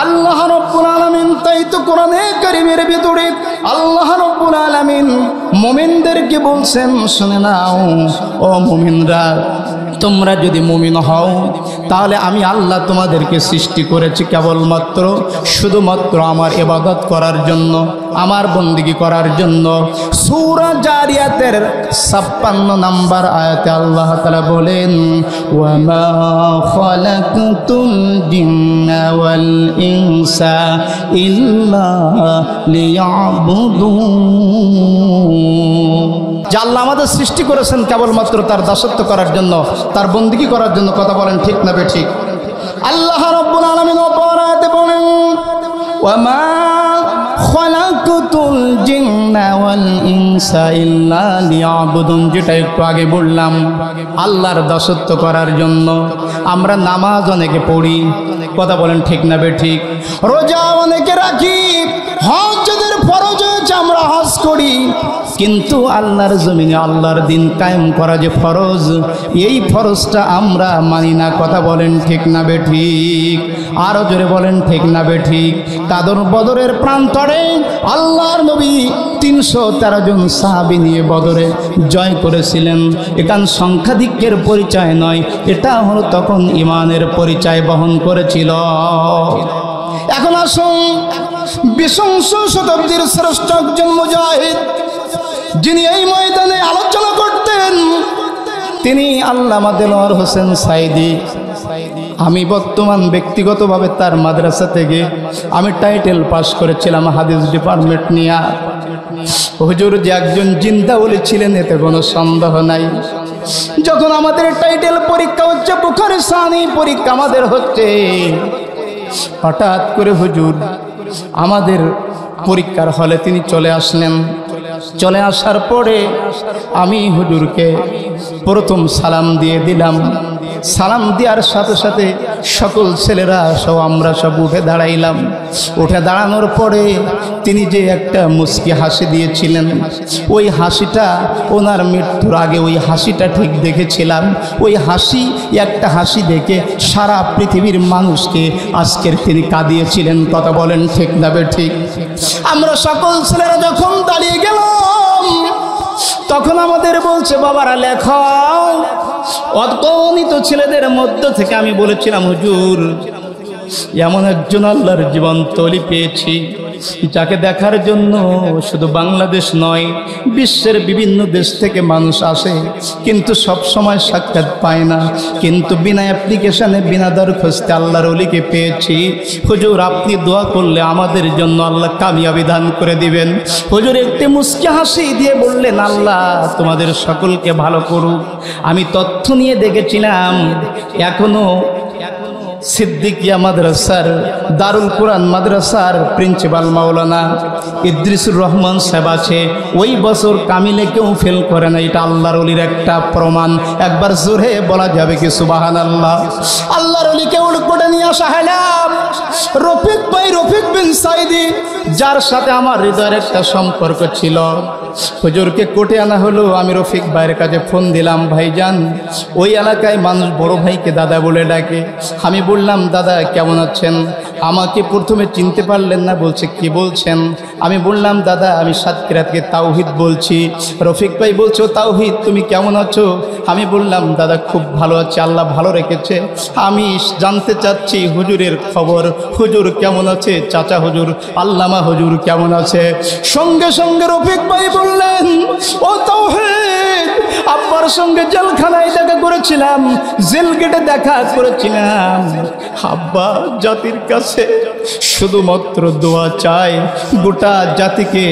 Speaker 1: আল্লাহ রাব্বুল আলামিন তাই তো কোরআনে কারীমের ভিতরে আল্লাহ রাব্বুল আলামিন মুমিনদেরকে বলছেন, শুনে নাও ও মুমিনরা, তোমরা যদি মুমিন হও তাহলে আমি আল্লাহ তোমাদেরকে সৃষ্টি করেছি কেবলমাত্র শুধুমাত্র আমার ইবাদত করার জন্য, আমার বন্দেগী করার জন্য। সূরা জারিয়াতের 56 নম্বর আয়াতে আল্লাহ তাআলা বলেন, ওয়া মা খালাকতুল জিন্না ওয়াল ইনসা ইল্লা লিয়াবুদুন। যে আল্লাহ আমাদের সৃষ্টি করেছেন কেবলমাত্র তার দাসত্ব করার জন্য, তার বন্দেগী করার জন্য। কথা বলেন ঠিক না বেঠিক? আল্লাহ রাব্বুল আলামিন অপর আয়াতে বলেন, ওয়া মা খালাকতুল জিন্না ওয়াল ইনসা ইল্লা লিয়াবুদুন। যেটা একটু আগে বললাম, আল্লাহর দাসত্ব করার জন্য। আমরা নামাজ অনেকে পড়ি, কথা বলেন ঠিক না বেঠিক? রোজা অনেকে রাখি, হজ যাদের ফরজ হয়েছে আমরা হজ করি, কিন্তু আল্লাহর জমিনে আল্লাহর দিন কায়েম করা যে ফরজ, এই ফরজটা আমরা মানি না। কথা বলেন ঠিক না বেঠিক? আরো জোরে বলেন ঠিক না বেঠিক? কাদর বদরের প্রান্তরে আল্লাহর নবী 313 জন সাহাবী নিয়ে বদরে জয় করেছিলেন। এখান সংখ্যাধিক্যের পরিচয় নয়, এটা হলো তখন ইমানের পরিচয় বহন করেছিল। এখন আসুন, 20শ শতাব্দীর শ্রেষ্ঠ একজন মুজাহিদ যিনি এই ময়দানে আলোচনা করতেন, তিনি আল্লামা দেলোয়ার হোসেন সাইদি। আমি বর্তমান ব্যক্তিগতভাবে তার মাদ্রাসা থেকে আমি টাইটেল পাস করেছিলাম হাদিস ডিপার্টমেন্ট নিয়ে। হুজুর যে একজন জিন্দা ওলি ছিলেন এতে কোনো সন্দেহ নাই। যখন আমাদের টাইটেল পরীক্ষা হচ্ছে, বুখারী সানি পরীক্ষা আমাদের হচ্ছে, হঠাৎ করে হুজুর আমাদের পরীক্ষার হলে তিনি চলে আসলেন। চলে আসার পরে আমি হুজুরকে প্রথম সালাম দিয়ে দিলাম। সালাম দেওয়ার সাথে সাথে সকল ছেলেরা সব আমরা সব উঠে দাঁড়াইলাম। উঠে দাঁড়ানোর পরে তিনি যে একটা মুচকি হাসি দিয়েছিলেন, ওই হাসিটা ওনার মৃত্যুর আগে ওই হাসিটা ঠিক দেখেছিলাম। ওই হাসি, একটা হাসি দেখে সারা পৃথিবীর মানুষকে আজকের তিনি কাঁদিয়েছিলেন। কথা বলেন ঠিক না ঠিক? আমরা সকল ছেলেরা যখন দাঁড়িয়ে গেলাম, তখন আমাদের বলছে, বাবারা লেখাও। অগণিত ছেলেদের মধ্য থেকে আমি বলেছিলাম, হুজুর এমন একজন আল্লাহর জীবন্ত ওলি পেয়েছি, যাকে দেখার জন্য শুধু বাংলাদেশ নয়, বিশ্বের বিভিন্ন দেশ থেকে মানুষ আসে, কিন্তু সব সময় সাক্ষাৎ পায় না। কিন্তু বিনা অ্যাপ্লিকেশনে, বিনা দরখাস্তে আল্লাহর ওলিকে পেয়েছি। হুজুর আপনি দোয়া করলে আমাদের জন্য আল্লাহ কামিয়াবি দান করে দিবেন। হুজুর একটি মুচকি হাসি দিয়ে বললেন, আল্লাহ তোমাদের সকলকে ভালো করুক। আমি তথ্য নিয়ে দেখেছিলাম, এখনো সিদ্দিকিয়া মাদ্রাসার, দারুল কোরআন মাদ্রাসার প্রিন্সিপাল মাওলানা ইদ্রিসুর রহমান সাহেব আছে, ওই বছর কামিলে কেউ ফেল করে না। এটা আল্লাহর ওলির একটা প্রমাণ। একবার জোরে বলা যাবে কি সুবহানাল্লাহ? আল্লাহর ওলিকে উড়কোটে নিয়ে আসা হলাম। রফিক ভাই, রফিক বিন সাইদি, যার সাথে আমার হৃদয়ের একটা সম্পর্ক ছিল, হুজুরকে কোটে আনা হলো। আমি রফিক ভাইয়ের কাছে ফোন দিলাম, ভাইজান ওই এলাকায় মানুষ বড় ভাইকে দাদা বলে ডাকে। আমি বললাম, দাদা কেমন আছেন? আমাকে প্রথমে চিনতে পারলেন না, বলছে কি বলছেন? আমি বললাম, দাদা আমি সাতক্ষীরা থেকে তাওহিদ বলছি। রফিক ভাই বলছো, তাওহিদ তুমি কেমন আছো? আমি বললাম, দাদা খুব ভালো আছে, আল্লাহ ভালো রেখেছে। আমি জানতে চাচ্ছি হুজুরের খবর, হুজুর কেমন আছে? চাচা হুজুর, আল্লামা হুজুর কেমন আছে? সঙ্গে সঙ্গে রফিক ভাই বললেন, ও তাওহিদ, আব্বার সঙ্গে জেলখানায় দেখা করেছিলাম, জেল গেটে দেখা করেছিলাম। আব্বা জাতির কাছে শুধুমাত্র দোয়া চায়, গোটা জাতিকে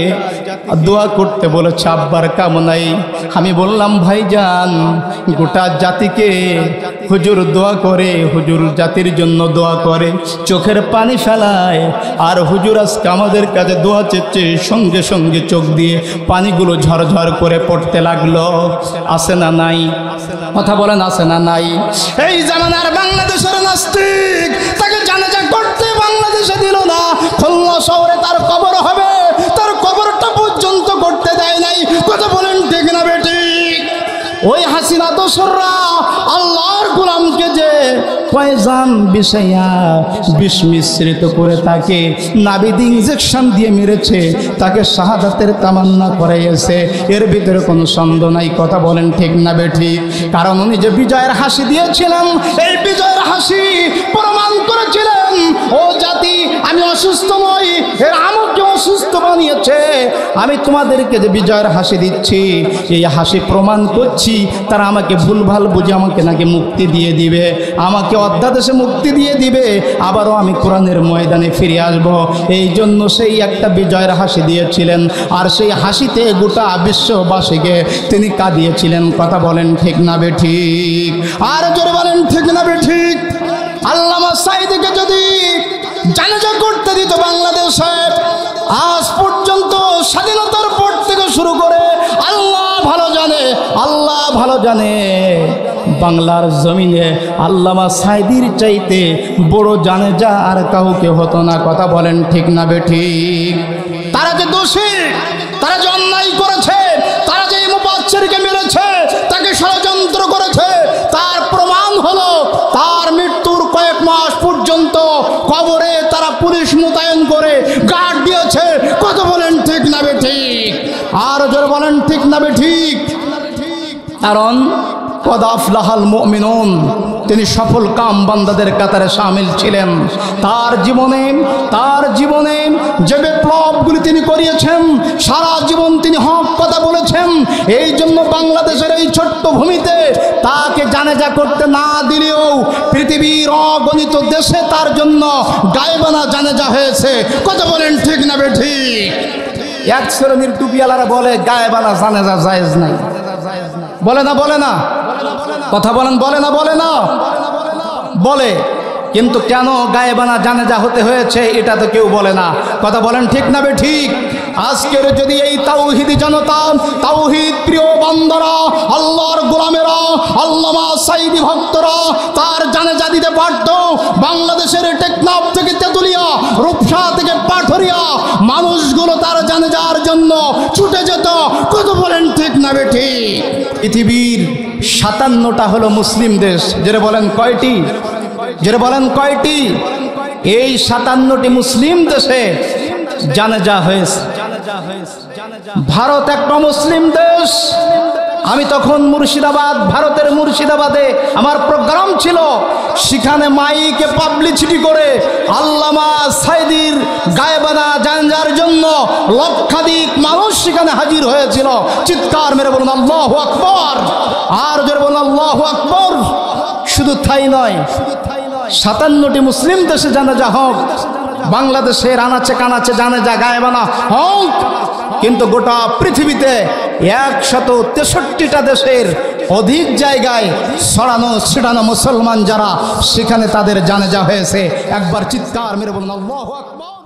Speaker 1: দোয়া করতে বলেছে আব্বার কামনাই। আমি বললাম, ভাইজান গোটা জাতিকে হুজুর দোয়া করে, হুজুর জাতির জন্য দোয়া করে, চোখের পানি ফেলায়। আর হুজুর আজকে আমাদের কাছে দোয়া চেয়েছে, সঙ্গে সঙ্গে চোখ দিয়ে পানিগুলো ঝরঝর করে পড়তে লাগলো। আছে না নাই? কথা বলেন, আছে না নাই? এই জামানার বাংলাদেশের নাস্তিক, তাকে জানাজা করতে বাংলাদেশে দিল না। খুলনা শহরে তার কবর হবে, তার কবরটা পর্যন্ত করতে দেয় নাই। কথা বলেন ঠিক না বেঠিক? ওই হাসিনা দোসররা আল্লাহর গোলামকে যে পয়জান বিষয়া বিষ মিশ্রিত করে তাকে নাবিদ ইঞ্জেকশন দিয়ে মেরেছে, তাকে শাহাদাতের তামান্না করাইয়েছে, এর ভিতরে কোনো সন্দেহ নাই। কথা বলেন ঠিক না বেঠিক? কারণ উনি যে বিজয়ের হাসি দিয়েছিলেন, এই বিজয়ের হাসি প্রমাণ করেছিলেন, ও জাতি আমি অসুস্থ নই, এর আমাকে অসুস্থ বানিয়েছে। আমি তোমাদেরকে যে বিজয়ের হাসি দিচ্ছি, এই হাসি প্রমাণ করছি তারা আমাকে ভুলভাল বুঝে আমাকে নাকি মুক্তি দিয়ে দিবে, আমাকে অধ্যাদেশে মুক্তি দিয়ে দিবে, আবারও আমি কোরআনের ময়দানে ফিরে আসব। এই জন্য সেই একটা বিজয়ের হাসি দিয়েছিলেন, আর সেই হাসিতে গোটা বিশ্ববাসীকে তিনি কাঁদিয়েছিলেন। কথা বলেন ঠিক না বেঠিক? আর জোরে বলেন ঠিক না বেঠিক? আল্লামা সাঈদীকে যদি জানাজা করতে দিত বাংলাদেশে, আজ পর্যন্ত স্বাধীনতার পর থেকে শুরু করে আল্লাহ ভালো জানে, আল্লাহ ভালো জানে, বাংলার জমিনে আল্লামা সাঈদীর চাইতে বড় জানাজা আর কাউকে হতো না। কথা বলেন ঠিক না বেঠিক? তারা যে দোষী, তারা যে অন্যায় করেছে, তারা যে মুবাচ্ছিরকে মেরেছে, তাকে ষড়যন্ত্র করেছে, তার প্রমাণ হলো তার মৃত্যুর কয়েক মাস পর্যন্ত কবরে তারা পুলিশ মোতায়েন করে গার্ড দিয়েছে। কথা বলেন ঠিক না বেঠিক? আর জোরে বলেন ঠিক না বেঠিক? কারণ কদ আফলাহাল মুমিনুন, তিনি সফল কাম বান্দাদের কাতারে শামিল ছিলেন। তার জীবনে যে বিপ্লবগুলি তিনি করিয়েছেন, সারা জীবন তিনি হক কথা বলেছেন। এই জন্য বাংলাদেশের এই ছোট্ট ভূমিতে তাকে জানাজা করতে না দিলেও পৃথিবীর অগণিত দেশে তার জন্য গায়েবানা জানাজা হয়েছে। কথা বলেন ঠিক না বেঠিক? এক শ্রেণীর টুপিওয়ালারা বলে গায়েবানা জানাজা জায়েজ নাই, বলে না? কথা বলেন, বলে না? বলে না? বলে। কিন্তু কেন গায়েবানা জানাজা হতে হয়েছে এটা তো কেউ বলে না। কথা বলেন ঠিক না বে ঠিক? আজকের যদি এই তাওহীদি জনতা, তাওহীদ প্রিয় বান্দারা, আল্লাহর গোলামেরা, আল্লামা সাঈদী ভক্তরা তার জানাজা দিতে পারত, বাংলাদেশের টেকনাফ থেকে তেতুলিয়া, রূপসা থেকে পাথরিয়া মানুষগুলো তার জানাজার জন্য ছুটে যেত। কথা বলেন ঠিক না বে ঠিক? পৃথিবীর 57টা হলো মুসলিম দেশ। যেটা বলেন কয়টি? যেটা বলেন কয়টি? এই 57টি মুসলিম দেশে জানাজা হয়েছে। ভারত একটা মুসলিম দেশ। আমি তখন মুর্শিদাবাদ, ভারতের মুর্শিদাবাদে আমার প্রোগ্রাম ছিল। সেখানে মাইকে পাবলিসিটি করে আল্লামা সাঈদীর গায়েবানা জানাজার জন্য লক্ষাধিক মানুষ সেখানে হাজির হয়েছিল। চিৎকার মেরে বলুন আল্লাহু আকবার। আর জোরে বলুন আল্লাহু আকবার। শুধু তাই নয়, 57টি মুসলিম দেশে জানাজা হোক, বাংলাদেশের আনাচে কানাচে জানাজা গায়েবানা হোক, কিন্তু গোটা পৃথিবীতে 163টা দেশের অধিক জায়গায় ছড়ানো ছিটানো মুসলমান যারা, সেখানে তাদের জানাজা হয়েছে। একবার চিৎকার মেরে বলুন আল্লাহু আকবার।